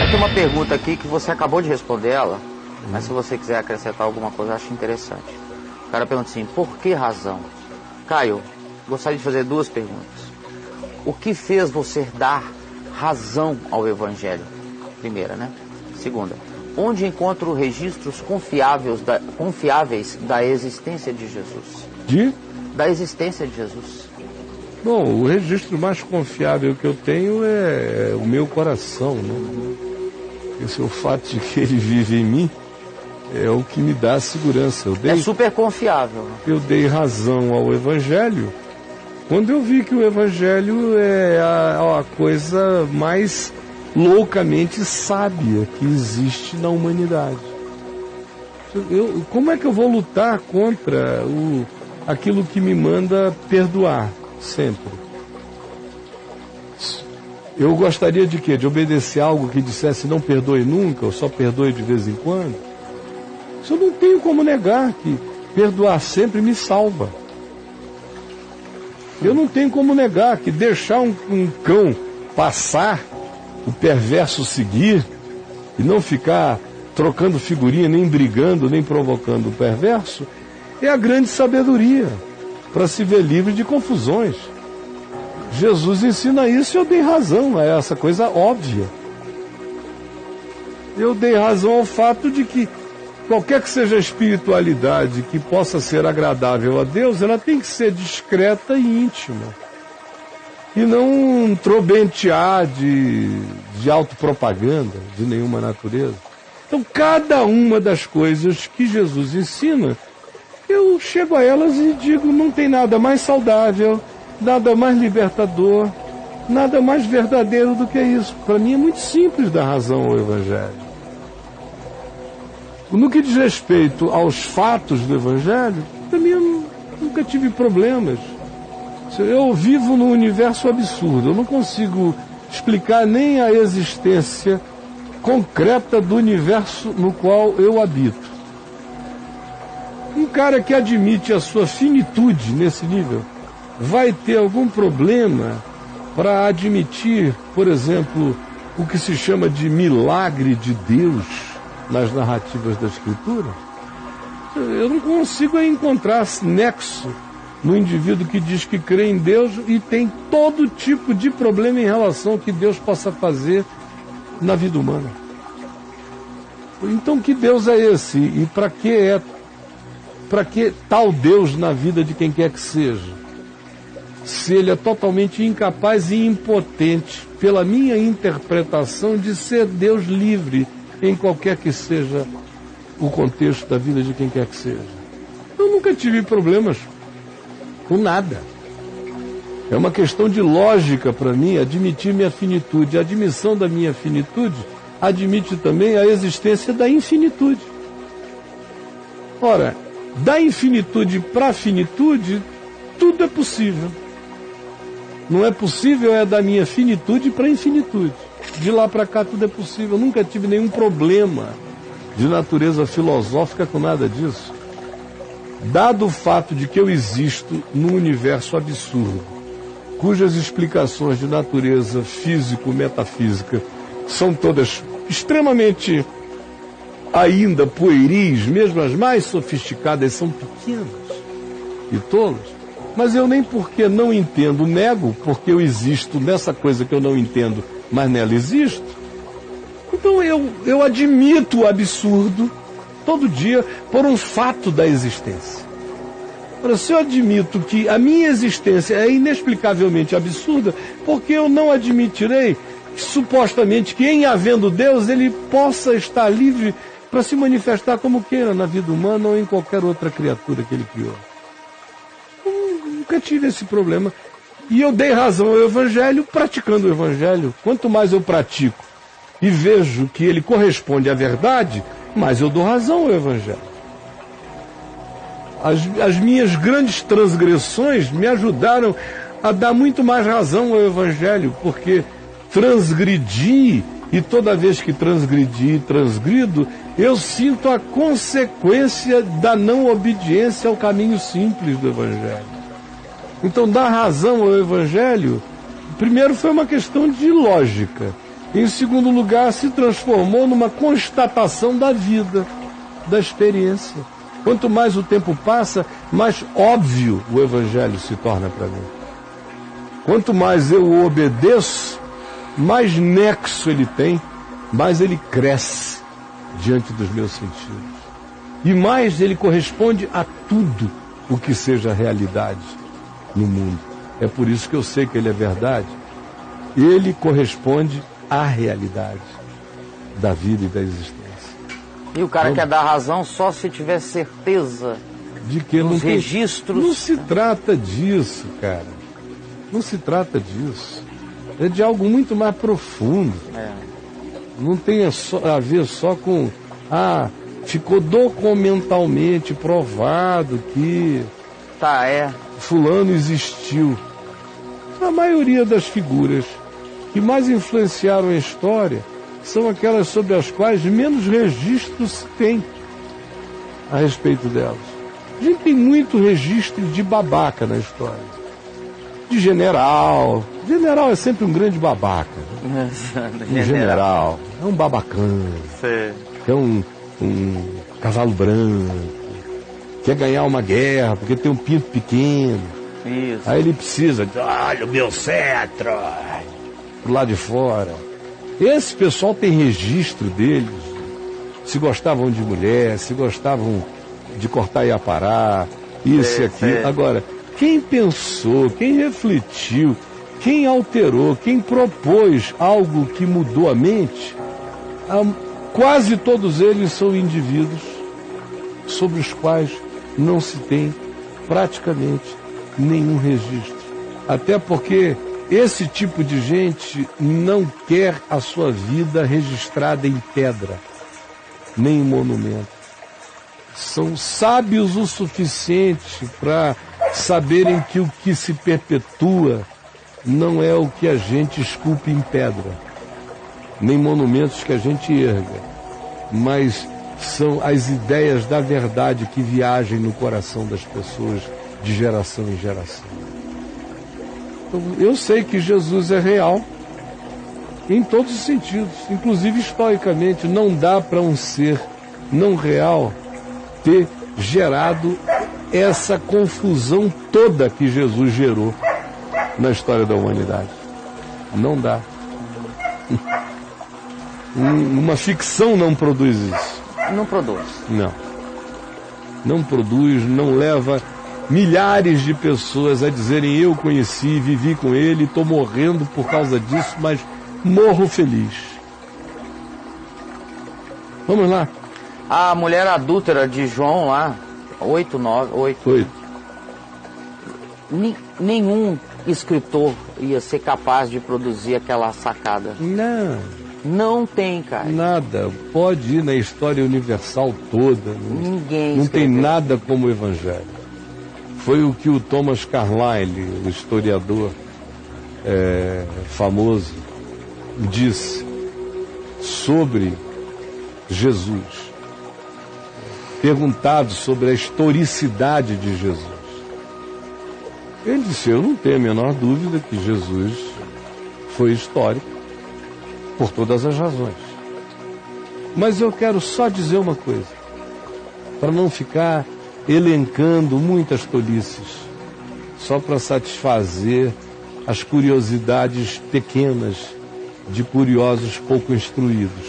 Tem uma pergunta aqui que você acabou de responder ela, mas se você quiser acrescentar alguma coisa, eu acho interessante. O cara pergunta assim, por que razão? Caio, gostaria de fazer duas perguntas. O que fez você dar razão ao Evangelho? Primeira, né? Segunda, onde encontro registros confiáveis da existência de Jesus? Da existência de Jesus. Bom, o registro mais confiável que eu tenho é o meu coração, né? Esse é o fato de que ele vive em mim, é o que me dá segurança. É super confiável. Eu dei razão ao Evangelho quando eu vi que o Evangelho é a coisa mais loucamente sábia que existe na humanidade. Como é que eu vou lutar contra aquilo que me manda perdoar sempre? Eu gostaria de quê? De obedecer algo que dissesse não perdoe nunca, ou só perdoe de vez em quando? Isso eu não tenho como negar, que perdoar sempre me salva. Eu não tenho como negar que deixar um cão passar, o perverso seguir, e não ficar trocando figurinha, nem brigando, nem provocando o perverso, é a grande sabedoria para se ver livre de confusões. Jesus ensina isso e eu dei razão a essa coisa óbvia. Eu dei razão ao fato de que qualquer que seja a espiritualidade que possa ser agradável a Deus, ela tem que ser discreta e íntima. E não trobentear de autopropaganda de nenhuma natureza. Então, cada uma das coisas que Jesus ensina, eu chego a elas e digo, não tem nada mais saudável, nada mais libertador, nada mais verdadeiro do que isso. Para mim é muito simples dar razão ao Evangelho. No que diz respeito aos fatos do Evangelho, para mim eu nunca tive problemas. Eu vivo num universo absurdo, eu não consigo explicar nem a existência concreta do universo no qual eu habito. Um cara que admite a sua finitude nesse nível vai ter algum problema para admitir, por exemplo, o que se chama de milagre de Deus nas narrativas da Escritura? Eu não consigo encontrar nexo no indivíduo que diz que crê em Deus e tem todo tipo de problema em relação ao que Deus possa fazer na vida humana. Então, que Deus é esse? E para que tal Deus na vida de quem quer que seja? Se ele é totalmente incapaz e impotente, pela minha interpretação, de ser Deus livre em qualquer que seja o contexto da vida de quem quer que seja. Eu nunca tive problemas com nada. É uma questão de lógica para mim admitir minha finitude. A admissão da minha finitude admite também a existência da infinitude. Ora, da infinitude para a finitude, tudo é possível. Não é possível é da minha finitude para a infinitude. De lá para cá tudo é possível. Eu nunca tive nenhum problema de natureza filosófica com nada disso. Dado o fato de que eu existo num universo absurdo, cujas explicações de natureza físico-metafísica são todas extremamente ainda pueris, mesmo as mais sofisticadas são pequenas e tolas. Mas eu nem porque não entendo nego, porque eu existo nessa coisa que eu não entendo, mas nela existo. Então eu admito o absurdo todo dia por um fato da existência. Ora, se eu admito que a minha existência é inexplicavelmente absurda, porque eu não admitirei supostamente que em havendo Deus ele possa estar livre para se manifestar como queira na vida humana ou em qualquer outra criatura que ele criou. Eu nunca tive esse problema. E eu dei razão ao Evangelho praticando o Evangelho. Quanto mais eu pratico e vejo que ele corresponde à verdade, mais eu dou razão ao Evangelho. As minhas grandes transgressões me ajudaram a dar muito mais razão ao Evangelho, porque transgredi, e toda vez que transgredi e transgrido, eu sinto a consequência da não obediência ao caminho simples do Evangelho. Então, dar razão ao Evangelho, primeiro foi uma questão de lógica. Em segundo lugar, se transformou numa constatação da vida, da experiência. Quanto mais o tempo passa, mais óbvio o Evangelho se torna para mim. Quanto mais eu o obedeço, mais nexo ele tem, mais ele cresce diante dos meus sentidos. E mais ele corresponde a tudo o que seja realidade no mundo. É por isso que eu sei que ele é verdade. Ele corresponde à realidade da vida e da existência. E o cara quer dar razão só se tiver certeza de que dos registros. Não se trata disso, cara. Não se trata disso. É de algo muito mais profundo. Não tem a ver só com... ficou documentalmente provado que fulano existiu. A maioria das figuras que mais influenciaram a história são aquelas sobre as quais menos registro se tem a respeito delas. A gente tem muito registro de babaca na história. De general. General é sempre um grande babaca. Um general. É um babacão. É um cavalo branco. Quer ganhar uma guerra porque tem um pinto pequeno. Isso. Aí ele precisa de, olha o meu cetro, pro lado de fora. Esse pessoal tem registro deles. Se gostavam de mulher, se gostavam de cortar e aparar, isso e aquilo. Agora, quem pensou, quem refletiu, quem alterou, quem propôs algo que mudou a mente, quase todos eles são indivíduos sobre os quais não se tem praticamente nenhum registro. Até porque esse tipo de gente não quer a sua vida registrada em pedra, nem em monumento. São sábios o suficiente para saberem que o que se perpetua não é o que a gente esculpe em pedra, nem monumentos que a gente erga, mas são as ideias da verdade que viajam no coração das pessoas de geração em geração. Então, eu sei que Jesus é real em todos os sentidos, inclusive historicamente. Não dá para um ser não real ter gerado essa confusão toda que Jesus gerou na história da humanidade. Não dá. Uma ficção não produz isso. Não produz. Não. Não produz, não leva milhares de pessoas a dizerem: eu conheci, vivi com ele, estou morrendo por causa disso, mas morro feliz. Vamos lá. A mulher adúltera de João lá, 8. Nenhum escritor ia ser capaz de produzir aquela sacada. Não tem, cara. Nada. Pode ir na história universal toda. Ninguém não tem nada como o Evangelho. Foi o que o Thomas Carlyle, o historiador famoso, disse sobre Jesus. Perguntado sobre a historicidade de Jesus. Ele disse: eu não tenho a menor dúvida que Jesus foi histórico por todas as razões. Mas eu quero só dizer uma coisa, para não ficar elencando muitas tolices, só para satisfazer as curiosidades pequenas de curiosos pouco instruídos.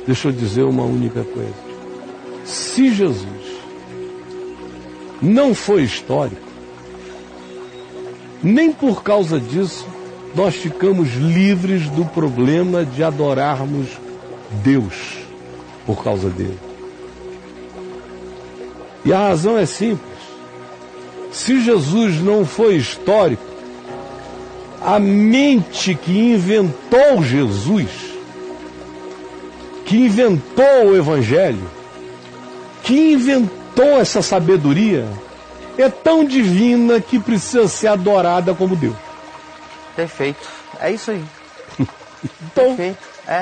Deixa eu dizer uma única coisa. Se Jesus não foi histórico, nem por causa disso nós ficamos livres do problema de adorarmos Deus por causa dele. E a razão é simples. Se Jesus não foi histórico, a mente que inventou Jesus, que inventou o Evangelho, que inventou essa sabedoria, é tão divina que precisa ser adorada como Deus. Perfeito. É isso aí. Então, Perfeito.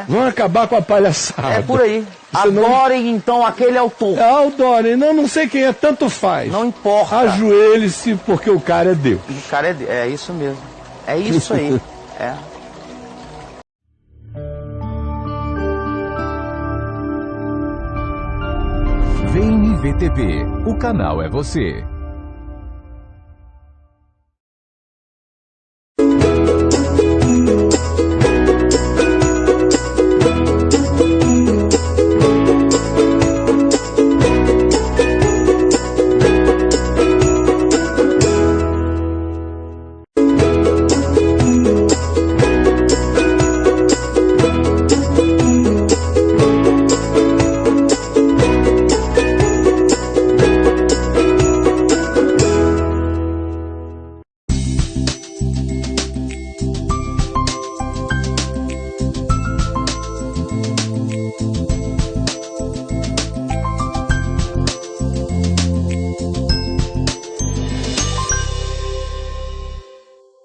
Vamos acabar com a palhaçada. É por aí. Adorem então aquele autor. Adorem. Não sei quem é, tanto faz. Não importa. Ajoelhe-se porque o cara é Deus. O cara é isso mesmo. É isso aí. PTV, o canal é você.